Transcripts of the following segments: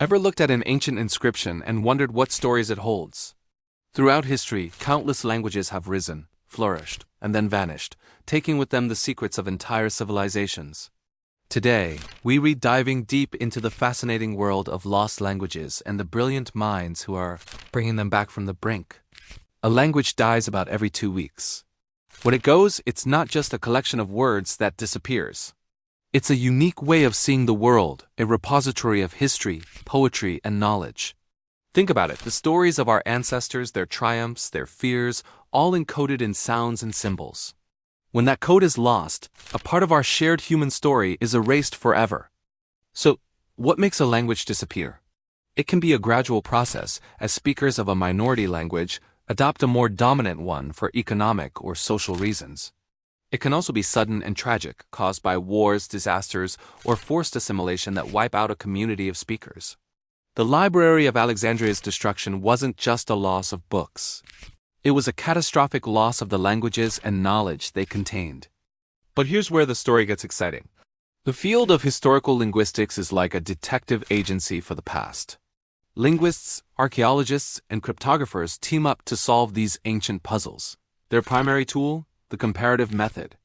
Ever looked at an ancient inscription and wondered what stories it holds? Throughout history, countless languages have risen, flourished, and then vanished, taking with them the secrets of entire civilizations. Today, we read diving deep into the fascinating world of lost languages and the brilliant minds who are bringing them back from the brink. A language dies about every 2 weeks. When it goes, it's not just a collection of words that disappears. It's a unique way of seeing the world, a repository of history, poetry, and knowledge. Think about it, the stories of our ancestors, their triumphs, their fears, all encoded in sounds and symbols. When that code is lost, a part of our shared human story is erased forever. So, what makes a language disappear? It can be a gradual process, as speakers of a minority language adopt a more dominant one for economic or social reasons. It can also be sudden and tragic, caused by wars, disasters, or forced assimilation that wipe out a community of speakers. The Library of Alexandria's destruction wasn't just a loss of books. It was a catastrophic loss of the languages and knowledge they contained. But here's where the story gets exciting. The field of historical linguistics is like a detective agency for the past. Linguists, archaeologists, and cryptographers team up to solve these ancient puzzles. Their primary tool? The comparative method.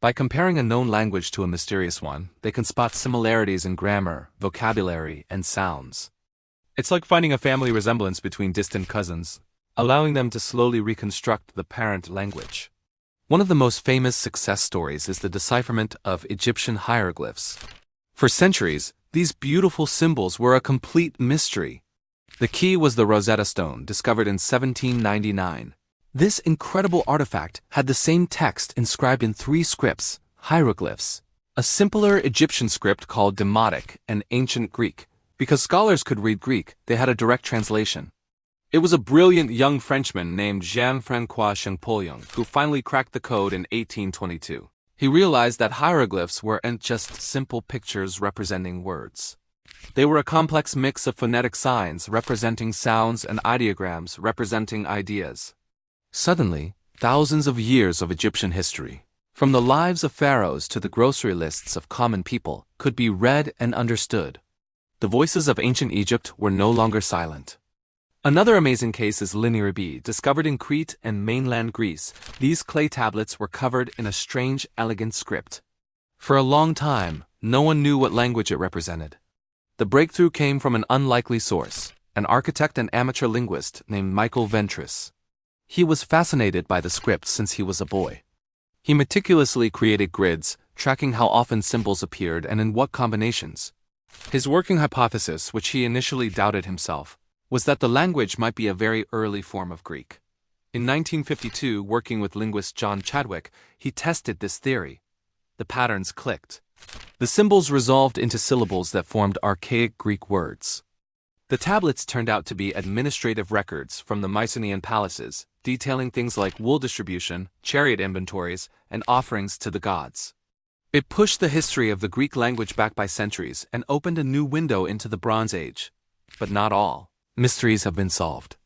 By comparing a known language to a mysterious one, they can spot similarities in grammar, vocabulary, and sounds. It's like finding a family resemblance between distant cousins, allowing them to slowly reconstruct the parent language. One of the most famous success stories is the decipherment of Egyptian hieroglyphs. For centuries, these beautiful symbols were a complete mystery. The key was the Rosetta Stone, discovered in 1799. This incredible artifact had the same text inscribed in 3 scripts, hieroglyphs, a simpler Egyptian script called Demotic and ancient Greek. Because scholars could read Greek, they had a direct translation. It was a brilliant young Frenchman named Jean-François Champollion who finally cracked the code in 1822. He realized that hieroglyphs weren't just simple pictures representing words. They were a complex mix of phonetic signs representing sounds and ideograms representing ideas. Suddenly, thousands of years of Egyptian history, from the lives of pharaohs to the grocery lists of common people, could be read and understood. The voices of ancient Egypt were no longer silent. Another amazing case is Linear B, discovered in Crete and mainland Greece. These clay tablets were covered in a strange, elegant script. For a long time, no one knew what language it represented. The breakthrough came from an unlikely source, an architect and amateur linguist named Michael Ventris. He was fascinated by the script since he was a boy. He meticulously created grids, tracking how often symbols appeared and in what combinations. His working hypothesis, which he initially doubted himself, was that the language might be a very early form of Greek. In 1952, working with linguist John Chadwick, he tested this theory. The patterns clicked. The symbols resolved into syllables that formed archaic Greek words. The tablets turned out to be administrative records from the Mycenaean palaces, detailing things like wool distribution, chariot inventories, and offerings to the gods. It pushed the history of the Greek language back by centuries and opened a new window into the Bronze Age. But not all mysteries have been solved.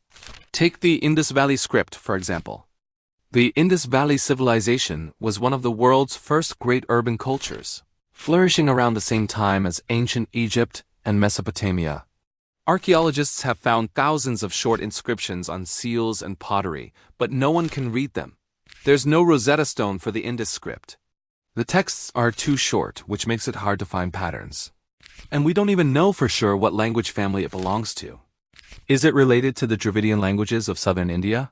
Take the Indus Valley script, for example. The Indus Valley civilization was one of the world's first great urban cultures, flourishing around the same time as ancient Egypt and Mesopotamia. Archaeologists have found thousands of short inscriptions on seals and pottery, but no one can read them. There's no Rosetta Stone for the Indus script. The texts are too short, which makes it hard to find patterns. And we don't even know for sure what language family it belongs to. Is it related to the Dravidian languages of southern India?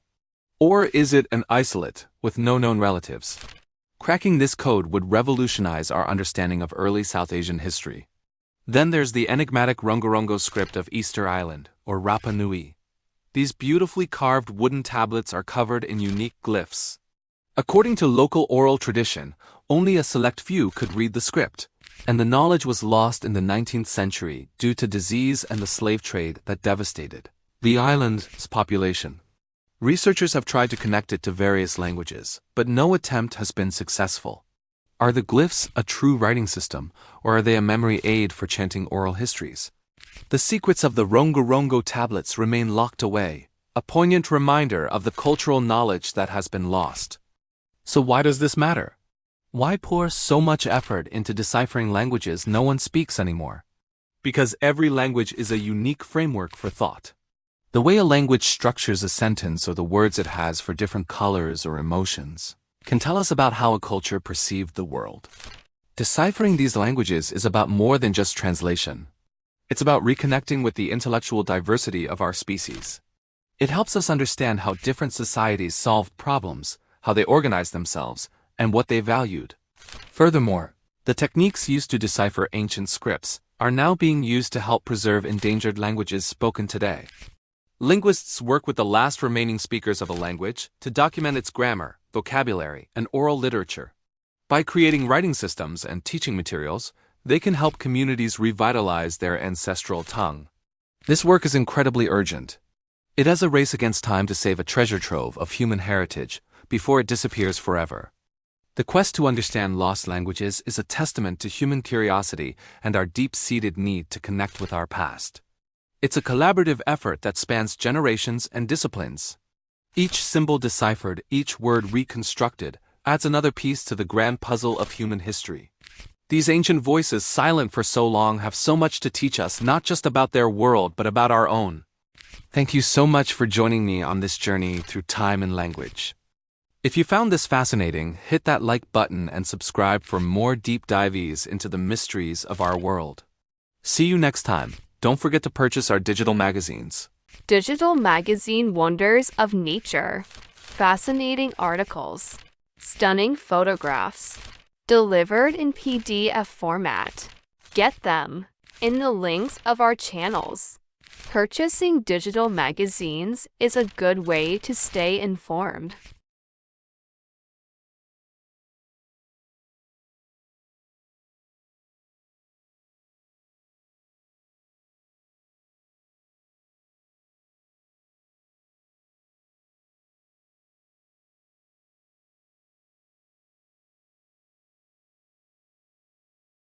Or is it an isolate, with no known relatives? Cracking this code would revolutionize our understanding of early South Asian history. Then there's the enigmatic Rongorongo script of Easter Island, or Rapa Nui. These beautifully carved wooden tablets are covered in unique glyphs. According to local oral tradition, only a select few could read the script, and the knowledge was lost in the 19th century due to disease and the slave trade that devastated the island's population. Researchers have tried to connect it to various languages, but no attempt has been successful. Are the glyphs a true writing system, or are they a memory aid for chanting oral histories? The secrets of the Rongorongo tablets remain locked away, a poignant reminder of the cultural knowledge that has been lost. So why does this matter? Why pour so much effort into deciphering languages no one speaks anymore? Because every language is a unique framework for thought. The way a language structures a sentence or the words it has for different colors or emotions can tell us about how a culture perceived the world. Deciphering these languages is about more than just translation. It's about reconnecting with the intellectual diversity of our species. It helps us understand how different societies solved problems, how they organized themselves, and what they valued. Furthermore, the techniques used to decipher ancient scripts are now being used to help preserve endangered languages spoken today. Linguists work with the last remaining speakers of a language to document its grammar, vocabulary, and oral literature. By creating writing systems and teaching materials, they can help communities revitalize their ancestral tongue. This work is incredibly urgent. It is a race against time to save a treasure trove of human heritage before it disappears forever. The quest to understand lost languages is a testament to human curiosity and our deep-seated need to connect with our past. It's a collaborative effort that spans generations and disciplines. Each symbol deciphered, each word reconstructed, adds another piece to the grand puzzle of human history. These ancient voices, silent for so long, have so much to teach us, not just about their world, but about our own. Thank you so much for joining me on this journey through time and language. If you found this fascinating, hit that like button and subscribe for more deep dives into the mysteries of our world. See you next time. Don't forget to purchase our digital magazines. Digital magazine Wonders of Nature. Fascinating articles. Stunning photographs. Delivered in PDF format. Get them in the links of our channels. Purchasing digital magazines is a good way to stay informed.